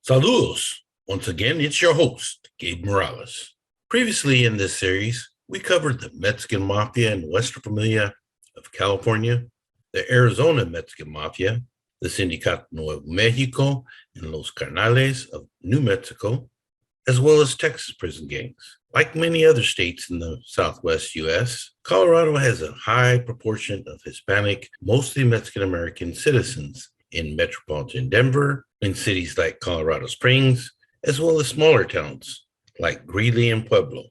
Saludos! Once again, it's your host, Gabe Morales. Previously in this series, we covered the Mexican Mafia in Western Familia of California, the Arizona Mexican Mafia, the Sindicato Nuevo Mexico, and Los Carnales of New Mexico, as well as Texas prison gangs. Like many other states in the Southwest U.S., Colorado has a high proportion of Hispanic, mostly Mexican-American citizens in metropolitan Denver, in cities like Colorado Springs, as well as smaller towns like Greeley and Pueblo.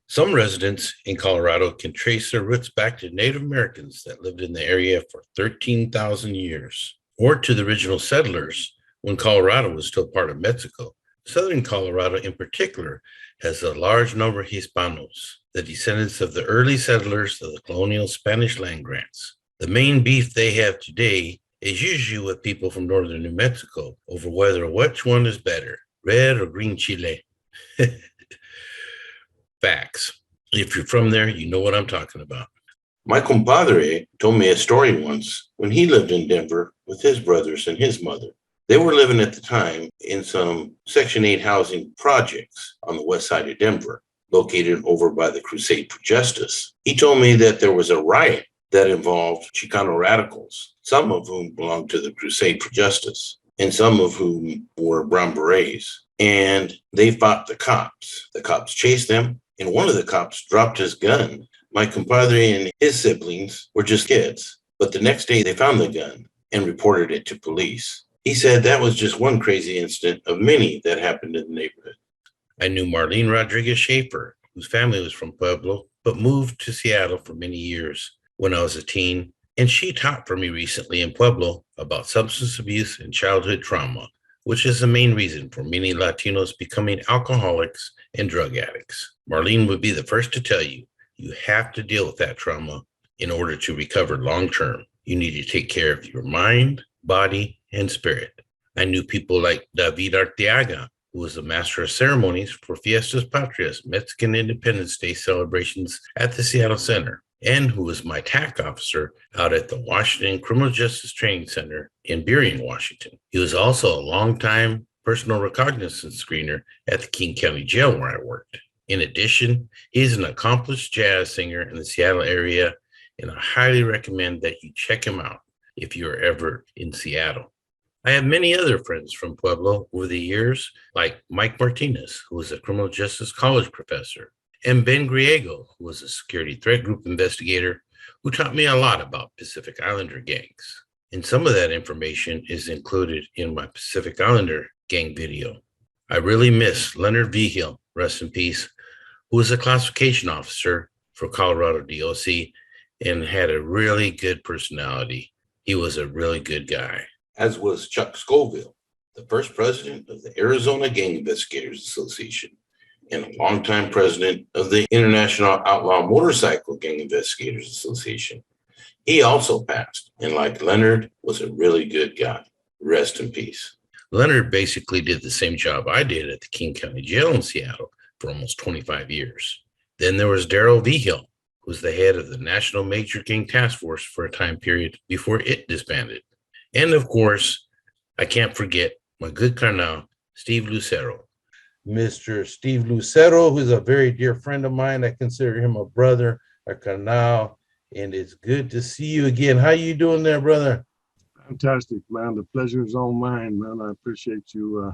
Some residents in Colorado can trace their roots back to Native Americans that lived in the area for 13,000 years, or to the original settlers when Colorado was still part of Mexico. Southern Colorado in particular has a large number of Hispanos, the descendants of the early settlers of the colonial Spanish land grants. The main beef they have today is usually with people from northern New Mexico over whether which one is better, red or green chile. Facts. If you're from there, you know what I'm talking about. My compadre told me a story once when he lived in Denver with his brothers and his mother. They were living at the time in some Section 8 housing projects on the west side of Denver, located over by the Crusade for Justice. He told me that there was a riot that involved Chicano radicals, some of whom belonged to the Crusade for Justice, and some of whom were Brown Berets. And they fought the cops. The cops chased them, and one of the cops dropped his gun. My compadre and his siblings were just kids, but the next day they found the gun and reported it to police. He said that was just one crazy incident of many that happened in the neighborhood. I knew Marlene Rodriguez Schaefer, whose family was from Pueblo, but moved to Seattle for many years when I was a teen, and she taught for me recently in Pueblo about substance abuse and childhood trauma, which is the main reason for many Latinos becoming alcoholics and drug addicts. Marlene would be the first to tell you, you have to deal with that trauma in order to recover long term. You need to take care of your mind, body, and spirit. I knew people like David Arteaga, who was the master of ceremonies for Fiestas Patrias, Mexican Independence Day celebrations at the Seattle Center, and who was my TAC officer out at the Washington Criminal Justice Training Center in Burien, Washington. He was also a longtime personal recognizance screener at the King County Jail where I worked. In addition, he's an accomplished jazz singer in the Seattle area, and I highly recommend that you check him out if you're ever in Seattle. I have many other friends from Pueblo over the years, like Mike Martinez, who was a criminal justice college professor, and Ben Griego, who was a security threat group investigator who taught me a lot about Pacific Islander gangs. And some of that information is included in my Pacific Islander gang video. I really miss Leonard Vigil, rest in peace, who was a classification officer for Colorado DOC and had a really good personality. He was a really good guy. As was Chuck Scoville, the first president of the Arizona Gang Investigators Association, and a longtime president of the International Outlaw Motorcycle Gang Investigators Association. He also passed, and like Leonard, was a really good guy. Rest in peace. Leonard basically did the same job I did at the King County Jail in Seattle for almost 25 years. Then there was Daryl Vigil, who was the head of the National Major Gang Task Force for a time period before it disbanded. And of course, I can't forget my good carnal, Steve Lucero. Mr. Steve Lucero, who's a very dear friend of mine. I consider him a brother, a carnal, and it's good to see you again. How you doing there, brother? Fantastic, man. The pleasure is all mine, man. I appreciate you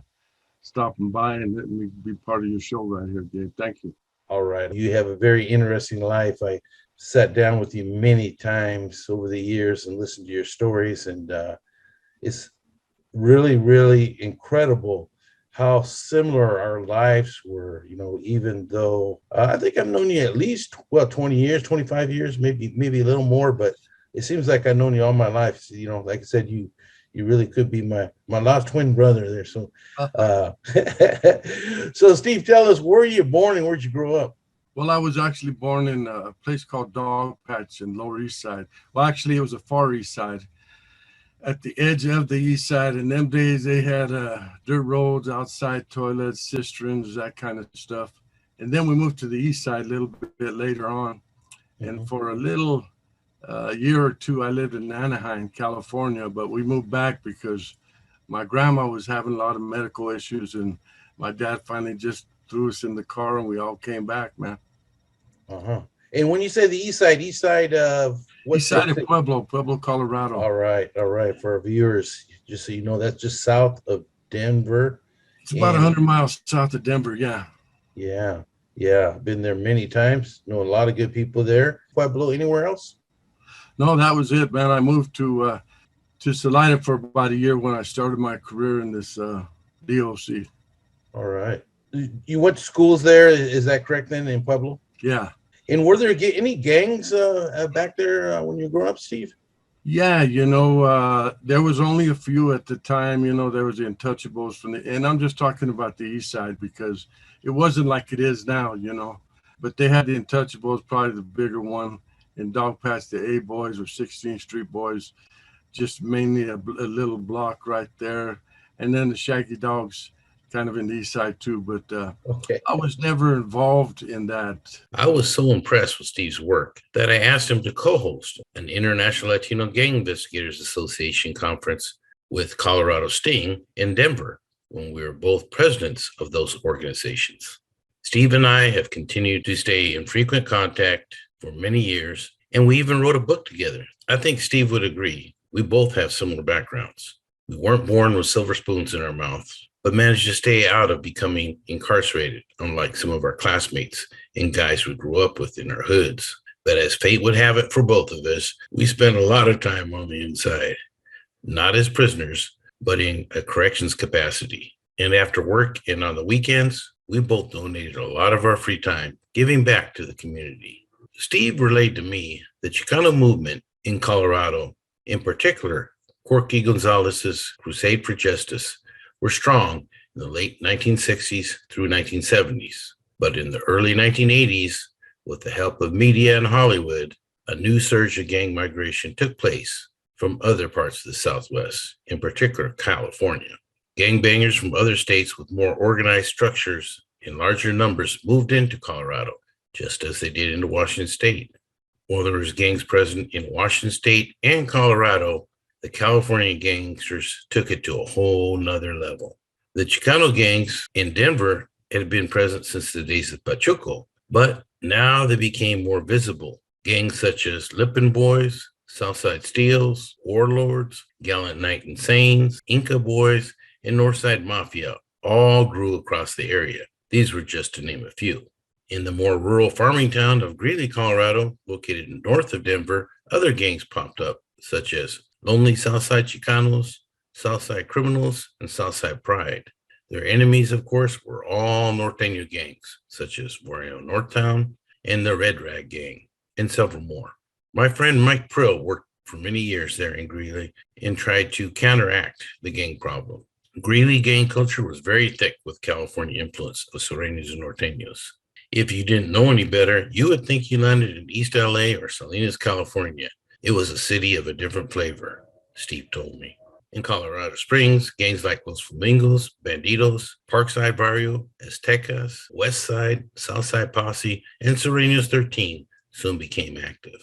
stopping by and letting me be part of your show right here, Gabe. Thank you. All right. You have a very interesting life. I sat down with you many times over the years and listened to your stories, and it's really, really incredible how similar our lives were, you know, even though I think I've known you at least, 20 years, 25 years, maybe a little more, but it seems like I've known you all my life. So, you know, like I said, you really could be my lost twin brother there. So, so Steve, tell us, where were you born and where'd you grow up? Well, I was actually born in a place called Dog Patch in Lower East Side. Well, actually, it was a Far East Side. at the edge of the east side. In them days, they had dirt roads, outside toilets, cisterns, that kind of stuff. And then we moved to the east side a little bit later on. And Mhm. for a little year or two, I lived in Anaheim, California. But we moved back because my grandma was having a lot of medical issues, and my dad finally just threw us in the car, and we all came back, man. Uh-huh. And when you say the east side of East what side of city? Pueblo, Colorado. All right. For our viewers, just so you know, that's just south of Denver. It's about And 100 miles south of Denver. Yeah. yeah, yeah, been there many times. Know a lot of good people there. Pueblo, anywhere else? No, that was it, man. I moved to Salida for about a year when I started my career in this DOC. All right. You went to schools there, is that correct then in Pueblo? Yeah. And were there any gangs back there when you grew up, Steve? Yeah, there was only a few at the time. There was the Untouchables and I'm just talking about the east side because it wasn't like it is now. But they had the Untouchables, probably the bigger one, and Dog Patch, the A Boys or 16th Street Boys, just mainly a little block right there. And then the Shaggy Dogs kind of in the east side too. But Okay. I was never involved in that. I was so impressed with Steve's work that I asked him to co-host an International Latino Gang Investigators Association conference with Colorado Sting in Denver when we were both presidents of those organizations. Steve and I have continued to stay in frequent contact for many years, and we even wrote a book together. I think Steve would agree. We both have similar backgrounds. We weren't born with silver spoons in our mouths, but managed to stay out of becoming incarcerated, unlike some of our classmates and guys we grew up with in our hoods. But as fate would have it for both of us, we spent a lot of time on the inside, not as prisoners, but in a corrections capacity. And after work and on the weekends, we both donated a lot of our free time, giving back to the community. Steve relayed to me the Chicano movement in Colorado, in particular, Corky Gonzalez's Crusade for Justice, were strong in the late 1960s through 1970s. But in the early 1980s, with the help of media and Hollywood, a new surge of gang migration took place from other parts of the Southwest, in particular California. Gangbangers from other states with more organized structures in larger numbers moved into Colorado, just as they did into Washington State. While there was gangs present in Washington State and Colorado, the California gangsters took it to a whole nother level. The Chicano gangs in Denver had been present since the days of Pachuco, but now they became more visible. Gangs such as Lippin Boys, Southside Steels, Warlords, Gallant Knight Insanes, Inca Boys, and Northside Mafia all grew across the area. These were just to name a few. In the more rural farming town of Greeley, Colorado, located north of Denver, other gangs popped up, such as Lonely Southside Chicanos, Southside Criminals, and Southside Pride. Their enemies, of course, were all Norteño gangs, such as Warrio Northtown and the Red Rag Gang, and several more. My friend Mike Prill worked for many years there in Greeley and tried to counteract the gang problem. Greeley gang culture was very thick with California influence of Sureños and Norteños. If you didn't know any better, you would think you landed in East LA or Salinas, California. It was a city of a different flavor, Steve told me. In Colorado Springs, gangs like Los Flamingos, Bandidos, Parkside Barrio, Aztecas, West Side, Southside Posse, and Sureños 13 soon became active.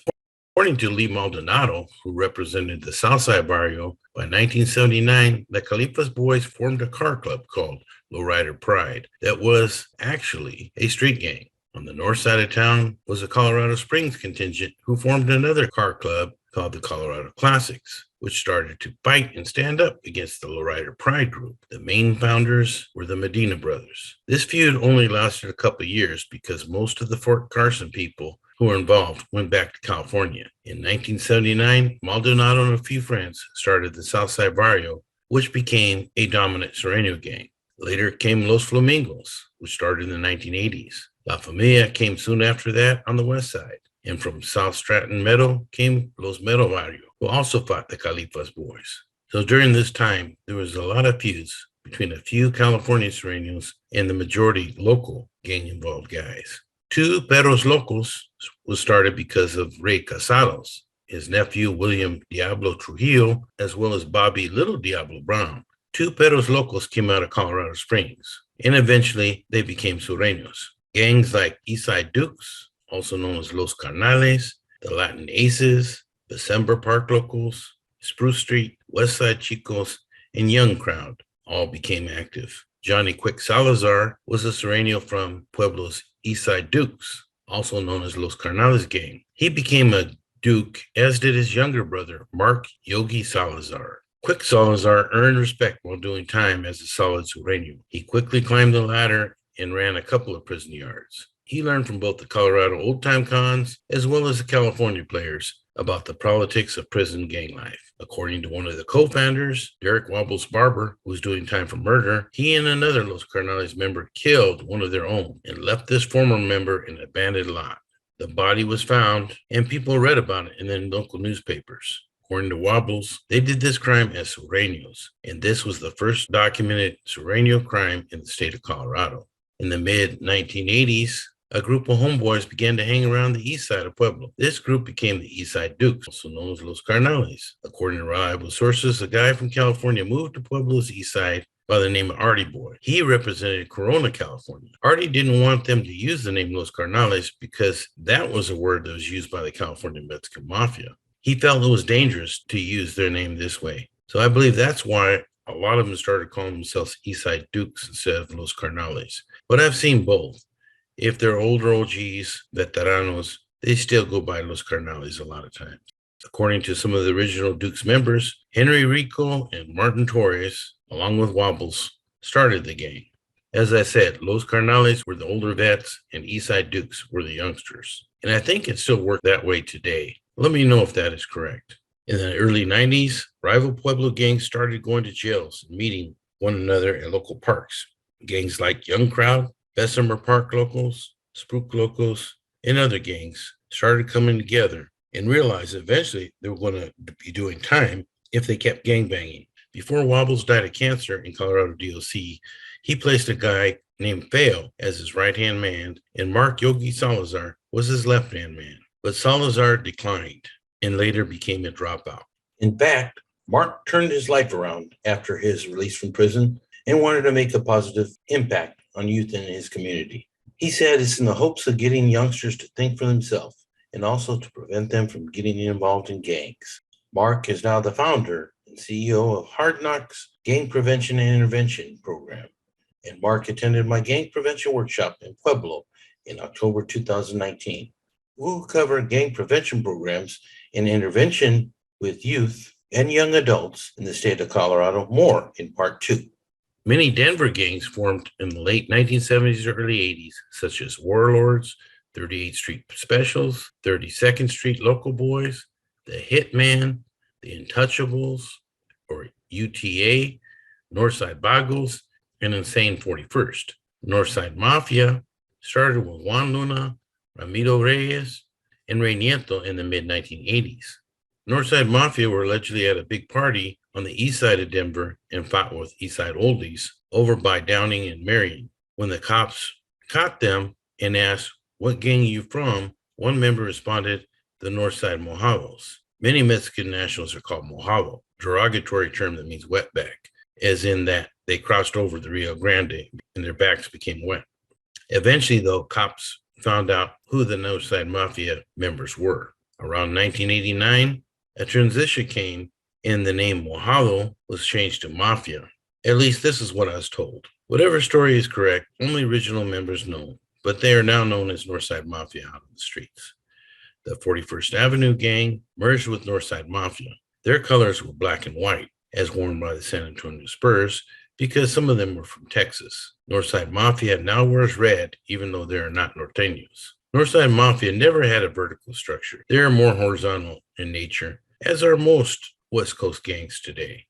According to Lee Maldonado, who represented the Southside Barrio, by 1979, the Califas boys formed a car club called Lowrider Pride that was actually a street gang. On the north side of town was a Colorado Springs contingent who formed another car club called the Colorado Classics, which started to fight and stand up against the Lowrider Pride group. The main founders were the Medina brothers. This feud only lasted a couple of years because most of the Fort Carson people who were involved went back to California. In 1979, Maldonado and a few friends started the Southside Barrio, which became a dominant Sureño gang. Later came Los Flamingos, which started in the 1980s. La Familia came soon after that on the west side. And from South Stratton Meadow came Los Meadow Barrio, who also fought the Califas boys. So during this time, there was a lot of feuds between a few California Sureños and the majority local gang-involved guys. Two Perros Locos was started because of Ray Casados, his nephew, William Diablo Trujillo, as well as Bobby Little Diablo Brown. Two Perros Locos came out of Colorado Springs, and eventually they became Sureños. Gangs like Eastside Dukes, also known as Los Carnales, the Latin Aces, December Park Locals, Spruce Street, Westside Chicos, and Young Crowd all became active. Johnny Quick Salazar was a Sureño from Pueblo's Eastside Dukes, also known as Los Carnales gang. He became a Duke, as did his younger brother, Mark Yogi Salazar. Quick Salazar earned respect while doing time as a solid Sureño. He quickly climbed the ladder and ran a couple of prison yards. He learned from both the Colorado old-time cons as well as the California players about the politics of prison gang life. According to one of the co-founders, Derek Wobbles Barber, who was doing time for murder, he and another Los Carnales member killed one of their own and left this former member in an abandoned lot. The body was found, and people read about it in the local newspapers. According to Wobbles, they did this crime as Sureños, and this was the first documented Sureño crime in the state of Colorado. In the mid-1980s, a group of homeboys began to hang around the east side of Pueblo. This group became the Eastside Dukes, also known as Los Carnales. According to reliable sources, a guy from California moved to Pueblo's east side by the name of Artie Boy. He represented Corona, California. Artie didn't want them to use the name Los Carnales because that was a word that was used by the California Mexican Mafia. He felt it was dangerous to use their name this way. So I believe that's why a lot of them started calling themselves Eastside Dukes instead of Los Carnales. But I've seen both. If they're older OGs, veteranos, they still go by Los Carnales a lot of times. According to some of the original Dukes members, Henry Rico and Martin Torres, along with Wobbles, started the gang. As I said, Los Carnales were the older vets and Eastside Dukes were the youngsters. And I think it still works that way today. Let me know if that is correct. In the early 90s, rival Pueblo gangs started going to jails and meeting one another at local parks. Gangs like Young Crowd, Bessemer Park Locals, Spook Locals, and other gangs started coming together and realized eventually they were going to be doing time if they kept gangbanging. Before Wobbles died of cancer in Colorado DOC, he placed a guy named Feo as his right-hand man, and Mark Yogi Salazar was his left-hand man. But Salazar declined and later became a dropout. In fact, Mark turned his life around after his release from prison and wanted to make a positive impact on youth in his community. He said it's in the hopes of getting youngsters to think for themselves and also to prevent them from getting involved in gangs. Mark is now the founder and CEO of Hard Knocks Gang Prevention and Intervention Program. And Mark attended my gang prevention workshop in Pueblo in October 2019. We'll cover gang prevention programs and intervention with youth and young adults in the state of Colorado more in part 2. Many Denver gangs formed in the late 1970s or early 80s, such as Warlords, 38th Street Specials, 32nd Street Local Boys, the Hitman, the Untouchables, or UTA, Northside Bagos, and Insane 41st. Northside Mafia started with Juan Luna, Ramiro Reyes, and Rey Nieto in the mid-1980s. Northside Mafia were allegedly at a big party on the east side of Denver and fought with Eastside Oldies over by Downing and Marion. When the cops caught them and asked, "What gang are you from?" one member responded, "The Northside Mojados." Many Mexican nationals are called Mojado, a derogatory term that means wetback, as in that they crossed over the Rio Grande and their backs became wet. Eventually, though, cops found out who the Northside Mafia members were. Around 1989, a transition came and the name Mojado was changed to Mafia. At least this is what I was told. Whatever story is correct, only original members know, but they are now known as Northside Mafia out on the streets. The 41st Avenue gang merged with Northside Mafia. Their colors were black and white, as worn by the San Antonio Spurs, because some of them were from Texas. Northside Mafia now wears red, even though they are not norteños. Northside Mafia never had a vertical structure. They are more horizontal in nature, as are most West Coast gangs today.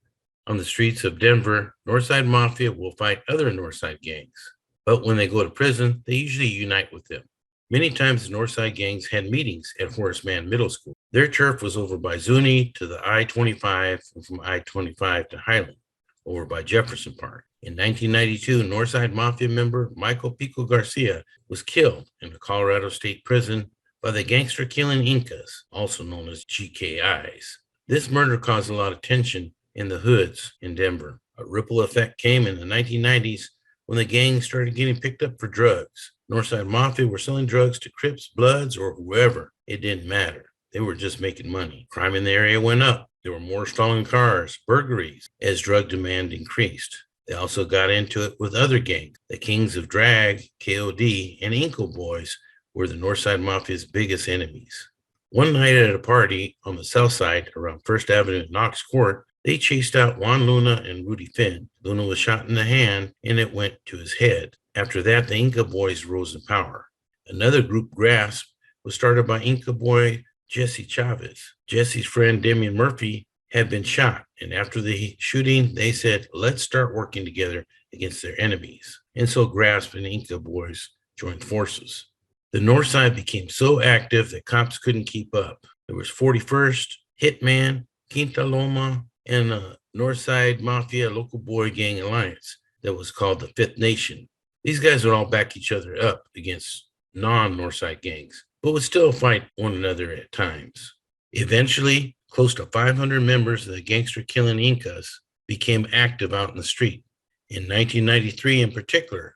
On the streets of Denver, Northside Mafia will fight other Northside gangs, but when they go to prison, they usually unite with them. Many times the Northside gangs had meetings at Horace Mann Middle School. Their turf was over by Zuni to the I-25 and from I-25 to Highland, over by Jefferson Park. In 1992, Northside Mafia member Michael Pico Garcia was killed in a Colorado State prison by the gangster-killing Incas, also known as GKIs. This murder caused a lot of tension in the hoods in Denver. A ripple effect came in the 1990s when the gang started getting picked up for drugs. Northside Mafia were selling drugs to Crips, Bloods, or whoever. It didn't matter. They were just making money. Crime in the area went up. There were more stolen cars, burglaries, as drug demand increased. They also got into it with other gangs. The Kings of Drag, KOD, and Inco Boys were the Northside Mafia's biggest enemies. One night at a party on the south side around First Avenue at Knox Court, they chased out Juan Luna and Rudy Finn. Luna was shot in the hand, and it went to his head. After that, the Inca Boys rose in power. Another group, Grasp, was started by Inca boy Jesse Chavez. Jesse's friend Damian Murphy had been shot, and after the shooting, they said, let's start working together against their enemies. And so Grasp and Inca Boys joined forces. The North Side became so active that cops couldn't keep up. There was 41st, Hitman, Quinta Loma, and a Northside Mafia local boy gang alliance that was called the Fifth Nation. These guys would all back each other up against non-Northside gangs, but would still fight one another at times. Eventually, close to 500 members of the gangster-killing Incas became active out in the street. In 1993 in particular,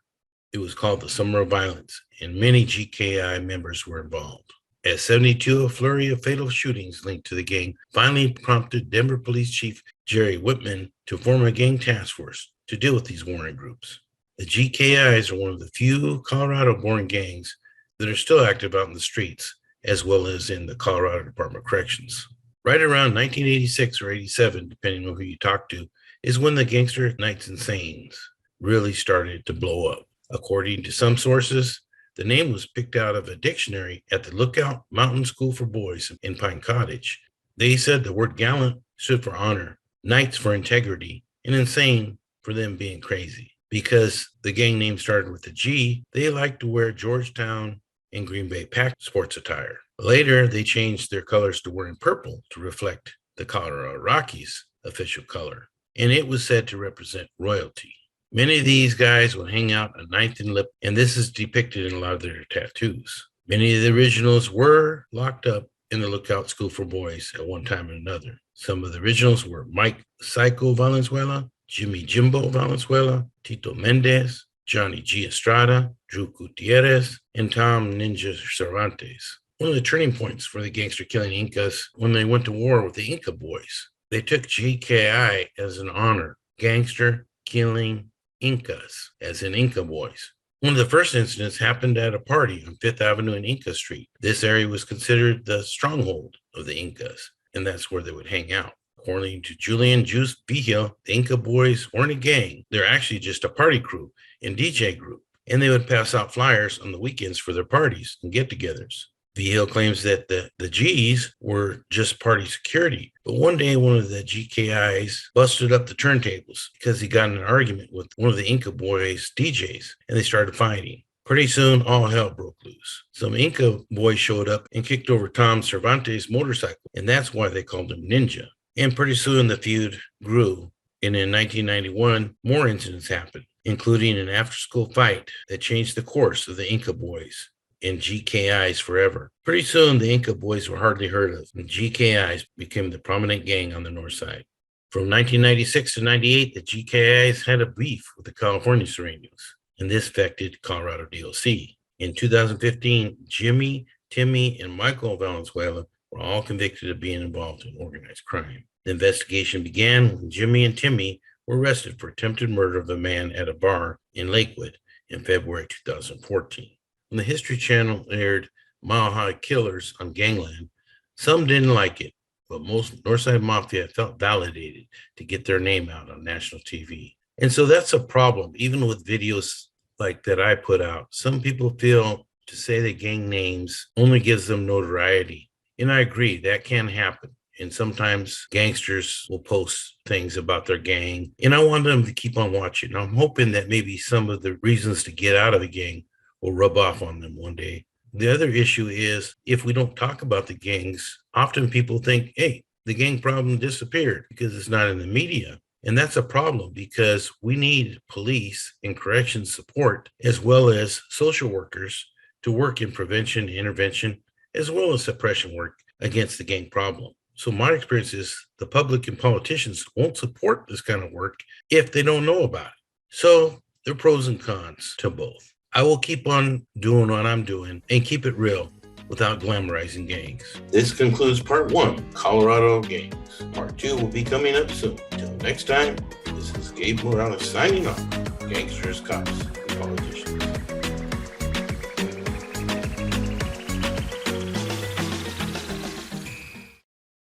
it was called the Summer of Violence, and many GKI members were involved. At 72, a flurry of fatal shootings linked to the gang finally prompted Denver Police Chief Jerry Whitman to form a gang task force to deal with these warring groups. The GKIs are one of the few Colorado-born gangs that are still active out in the streets, as well as in the Colorado Department of Corrections. Right around 1986 or 87, depending on who you talk to, is when the Gangster Knights and Saints really started to blow up. According to some sources, the name was picked out of a dictionary at the Lookout Mountain School for Boys in Pine Cottage. They said the word gallant stood for honor, knights for integrity, and insane for them being crazy. Because the gang name started with a G, they liked to wear Georgetown and Green Bay Pack sports attire. Later, they changed their colors to wearing purple to reflect the Colorado Rockies' official color, and it was said to represent royalty. Many of these guys would hang out a ninth and lip, and this is depicted in a lot of their tattoos. Many of the originals were locked up in the Lookout School for Boys at one time or another. Some of the originals were Mike Psycho Valenzuela, Jimmy Jimbo Valenzuela, Tito Mendez, Johnny G. Estrada, Drew Gutierrez, and Tom Ninja Cervantes. One of the turning points for the gangster-killing Incas when they went to war with the Inca Boys. They took GKI as an honor, gangster-killing Incas, as in Inca Boys. One of the first incidents happened at a party on Fifth Avenue and Inca Street. This area was considered the stronghold of the Incas, and that's where they would hang out. According to Julian Juice Vigil, the Inca Boys weren't a gang. They're actually just a party crew and DJ group, and they would pass out flyers on the weekends for their parties and get-togethers. Vigil claims that the G's were just party security, but one day one of the GKIs busted up the turntables because he got in an argument with one of the Inca Boys DJs, and they started fighting. Pretty soon, all hell broke loose. Some Inca boys showed up and kicked over Tom Cervantes' motorcycle, and that's why they called him Ninja. And pretty soon the feud grew, and in 1991, more incidents happened, including an after-school fight that changed the course of the Inca Boys and GKIs forever. Pretty soon, the Inca Boys were hardly heard of, and GKIs became the prominent gang on the north side. From 1996 to 98, the GKIs had a beef with the California Sureños, and this affected Colorado DOC. In 2015, Jimmy, Timmy, and Michael Valenzuela were all convicted of being involved in organized crime. The investigation began when Jimmy and Timmy were arrested for attempted murder of a man at a bar in Lakewood in February 2014. When the History Channel aired Mile High Killers on Gangland, some didn't like it, but most Northside Mafia felt validated to get their name out on national TV. And so that's a problem, even with videos like that I put out. Some people feel to say the gang names only gives them notoriety. And I agree, that can happen. And sometimes gangsters will post things about their gang. And I want them to keep on watching. I'm hoping that maybe some of the reasons to get out of a gang will rub off on them one day. The other issue is if we don't talk about the gangs, often people think, hey, the gang problem disappeared because it's not in the media. And that's a problem because we need police and corrections support as well as social workers to work in prevention, intervention, as well as suppression work against the gang problem. So my experience is the public and politicians won't support this kind of work if they don't know about it. So there are pros and cons to both. I will keep on doing what I'm doing and keep it real without glamorizing gangs. This concludes part 1, Colorado gangs. Part 2 will be coming up soon. Until next time, this is Gabe Morales signing off. Gangsters, cops, and politicians.